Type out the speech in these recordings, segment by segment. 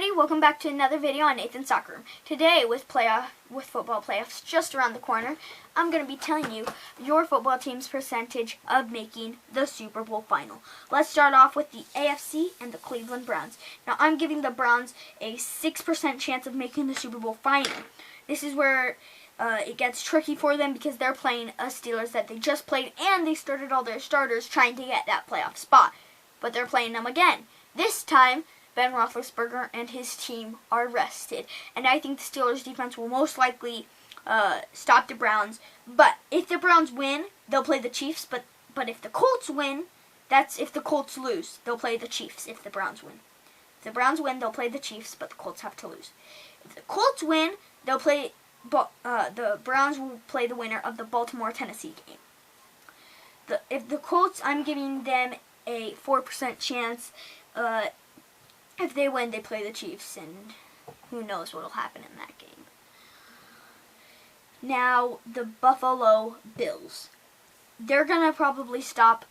everybody, welcome back to another video on Nathan's Soccer Room. Today, with football playoffs just around the corner, I'm going to be telling you your football team's percentage of making the Super Bowl final. Let's start off with the AFC and the Cleveland Browns. Now, I'm giving the Browns a 6% chance of making the Super Bowl final. This is where it gets tricky for them because they're playing a Steelers that they just played, and they started all their starters trying to get that playoff spot. But they're playing them again. This time, Ben Roethlisberger and his team are rested, and I think the Steelers' defense will most likely stop the Browns. But if the Browns win, they'll play the Chiefs. But if the Colts win, that's if the Colts lose, they'll play the Chiefs. If the Browns win, if the Browns win, they'll play the Chiefs, but the Colts have to lose. If the Colts win, they'll play. The Browns will play the winner of the Baltimore-Tennessee game. If the Colts, I'm giving them a 4% chance. If they win, they play the Chiefs, and who knows what will happen in that game. Now, the Buffalo Bills. They're going to probably stop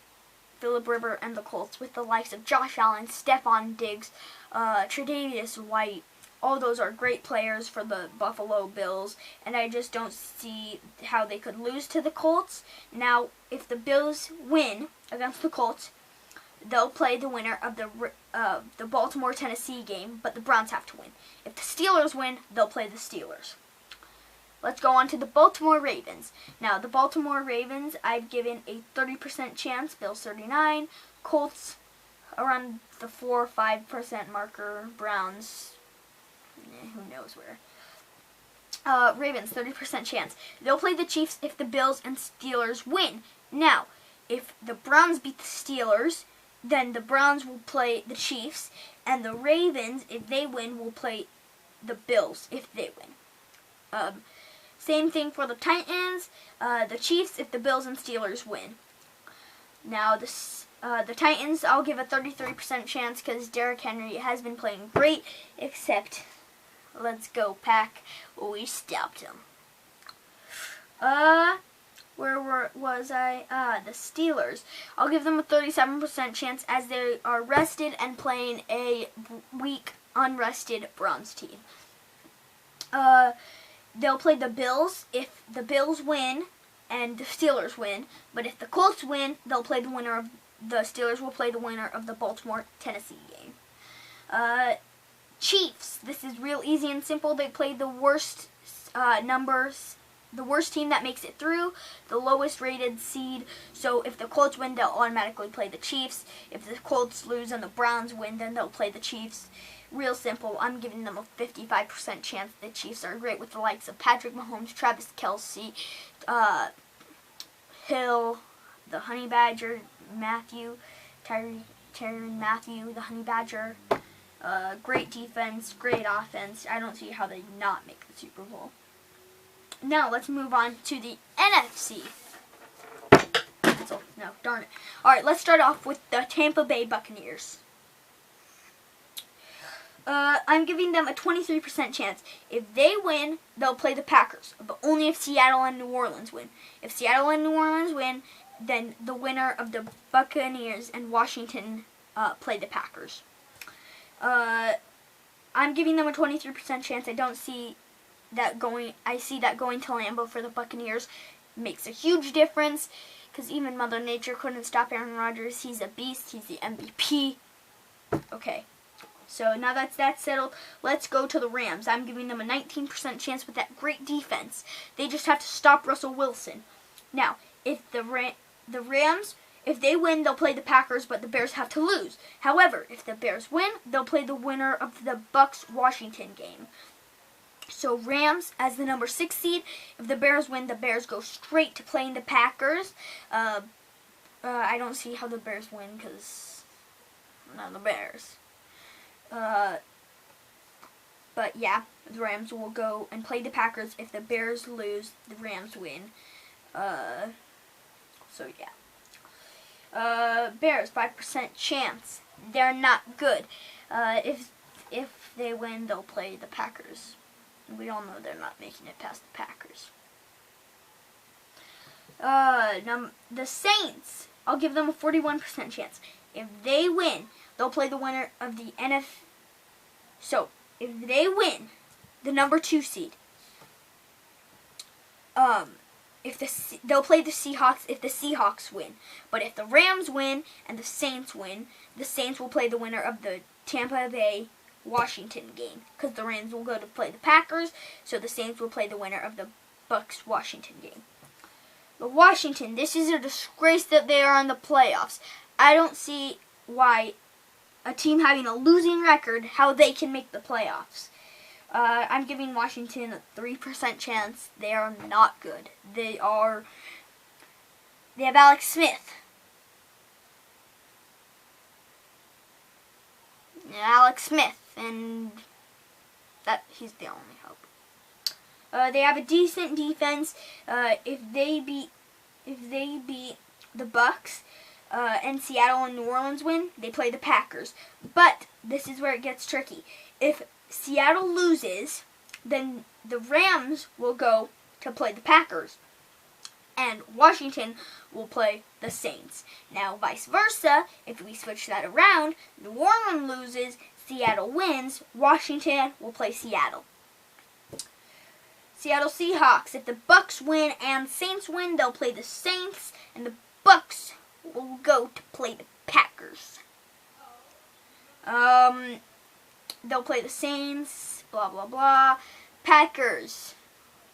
Phillip Rivers and the Colts with the likes of Josh Allen, Stephon Diggs, Tre'Davious White. All those are great players for the Buffalo Bills, and I just don't see how they could lose to the Colts. Now, if the Bills win against the Colts, they'll play the winner of the Baltimore-Tennessee game, but the Browns have to win. If the Steelers win, they'll play the Steelers. Let's go on to the Baltimore Ravens. Now, the Baltimore Ravens, I've given a 30% chance. Bills 39, Colts around the 4 or 5% marker, Browns, who knows where. Ravens, 30% chance. They'll play the Chiefs if the Bills and Steelers win. Now, if the Browns beat the Steelers, then the Browns will play the Chiefs, and the Ravens, if they win, will play the Bills if they win. Same thing for the Titans, the Chiefs if the Bills and Steelers win. Now, the Titans, I'll give a 33% chance because Derrick Henry has been playing great, except, let's go Pack, we stopped him. Where was I? The Steelers. I'll give them a 37% chance as they are rested and playing a weak, unrested Browns team. They'll play the Bills if the Bills win and the Steelers win. But if the Colts win, they'll play the winner of the Steelers will play the winner of the Baltimore-Tennessee game. Chiefs. This is real easy and simple. They play the worst numbers. The worst team that makes it through, the lowest rated seed. So if the Colts win, they'll automatically play the Chiefs. If the Colts lose and the Browns win, then they'll play the Chiefs. Real simple. I'm giving them a 55% chance. The Chiefs are great with the likes of Patrick Mahomes, Travis Kelce, Hill, the Honey Badger, Matthew, Tyrann Mathieu, the Honey Badger. Great defense, great offense. I don't see how they not make the Super Bowl. Now, let's move on to the NFC. No, darn it. Alright, let's start off with the Tampa Bay Buccaneers. I'm giving them a 23% chance. If they win, they'll play the Packers, but only if Seattle and New Orleans win. If Seattle and New Orleans win, then the winner of the Buccaneers and Washington play the Packers. I'm giving them a 23% chance. I don't see that going. I see that going to Lambeau for the Buccaneers makes a huge difference because even Mother Nature couldn't stop Aaron Rodgers. He's a beast. He's the MVP. Okay, so now that's that settled, let's go to the Rams. I'm giving them a 19% chance with that great defense. They just have to stop Russell Wilson. Now, if the Rams, if they win, they'll play the Packers, but the Bears have to lose. However, if the Bears win, they'll play the winner of the Bucs-Washington game. So Rams as the number 6 seed. If the Bears win, the Bears go straight to playing the Packers. I don't see how the Bears win because I'm not the Bears. But yeah, the Rams will go and play the Packers. If the Bears lose, the Rams win. So yeah. Bears 5% chance. They're not good. If they win, they'll play the Packers. We all know they're not making it past the Packers. The Saints, I'll give them a 41% chance. If they win, they'll play the winner of the NFC. So, if they win, the number 2 seed, they'll play the Seahawks if the Seahawks win. But if the Rams win and the Saints win, the Saints will play the winner of the Tampa Bay Washington game, because the Rams will go to play the Packers, so the Saints will play the winner of the Bucs Washington game. But Washington, this is a disgrace that they are in the playoffs. I don't see why a team having a losing record, how they can make the playoffs. I'm giving Washington a 3% chance. They are not good. They have Alex Smith. And he's the only hope. They have a decent defense. If they beat the Bucs and Seattle and New Orleans win, they play the Packers. But this is where it gets tricky. If Seattle loses, then the Rams will go to play the Packers, and Washington will play the Saints. Now, vice versa, if we switch that around, New Orleans loses, Seattle wins, Washington will play Seattle. Seattle Seahawks, if the Bucs win and Saints win, they'll play the Saints, and the Bucs will go to play the Packers. They'll play the Saints, blah, blah, blah. Packers,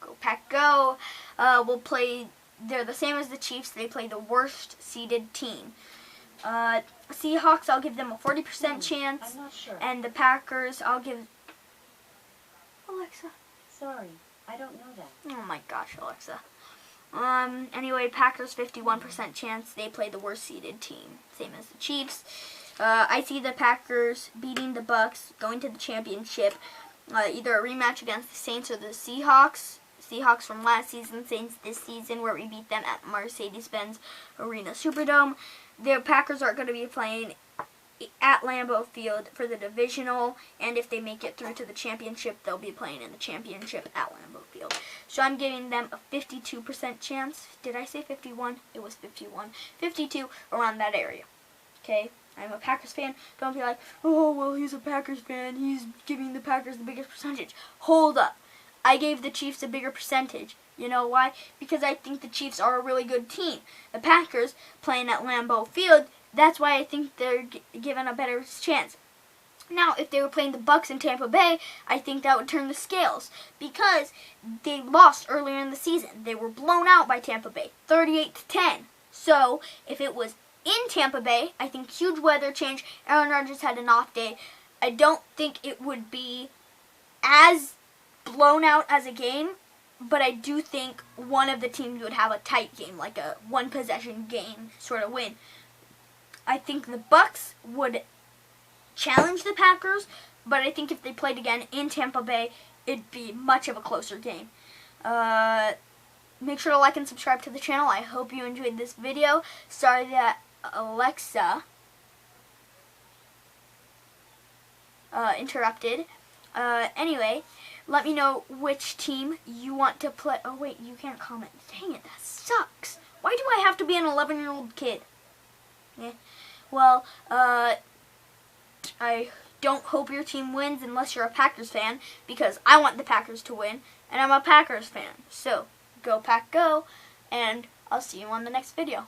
go Pack Go, will play, they're the same as the Chiefs, they play the worst seeded team. Seahawks, I'll give them a 40% chance. I'm not sure. And the Packers, I'll give... Alexa. Sorry, I don't know that. Oh my gosh, Alexa. Anyway, Packers 51% chance. They play the worst seeded team, same as the Chiefs. I see the Packers beating the Bucs, going to the championship. Either a rematch against the Saints or the Seahawks. Seahawks from last season, Saints this season, where we beat them at Mercedes-Benz Arena Superdome. The Packers are going to be playing at Lambeau Field for the divisional, and if they make it through to the championship, they'll be playing in the championship at Lambeau Field. So I'm giving them a 52% chance. Did I say 51? It was 51. 52, around that area. Okay? I'm a Packers fan. Don't be like, oh, well, he's a Packers fan. He's giving the Packers the biggest percentage. Hold up. I gave the Chiefs a bigger percentage. You know why? Because I think the Chiefs are a really good team. The Packers playing at Lambeau Field, that's why I think they're given a better chance. Now, if they were playing the Bucs in Tampa Bay, I think that would turn the scales. Because they lost earlier in the season. They were blown out by Tampa Bay, 38-10. So, if it was in Tampa Bay, I think huge weather change. Aaron Rodgers had an off day. I don't think it would be as blown out as a game, but I do think one of the teams would have a tight game, like a one-possession game sort of win. I think the Bucs would challenge the Packers, but I think if they played again in Tampa Bay, it'd be much of a closer game. Make sure to like and subscribe to the channel. I hope you enjoyed this video. Sorry that Alexa interrupted. Anyway, let me know which team you want to play. Oh wait, you can't comment. Dang it, that sucks. Why do I have to be an 11-year-old kid? Yeah. Well, I don't hope your team wins unless you're a Packers fan, because I want the Packers to win, and I'm a Packers fan. So, go Pack Go, and I'll see you on the next video.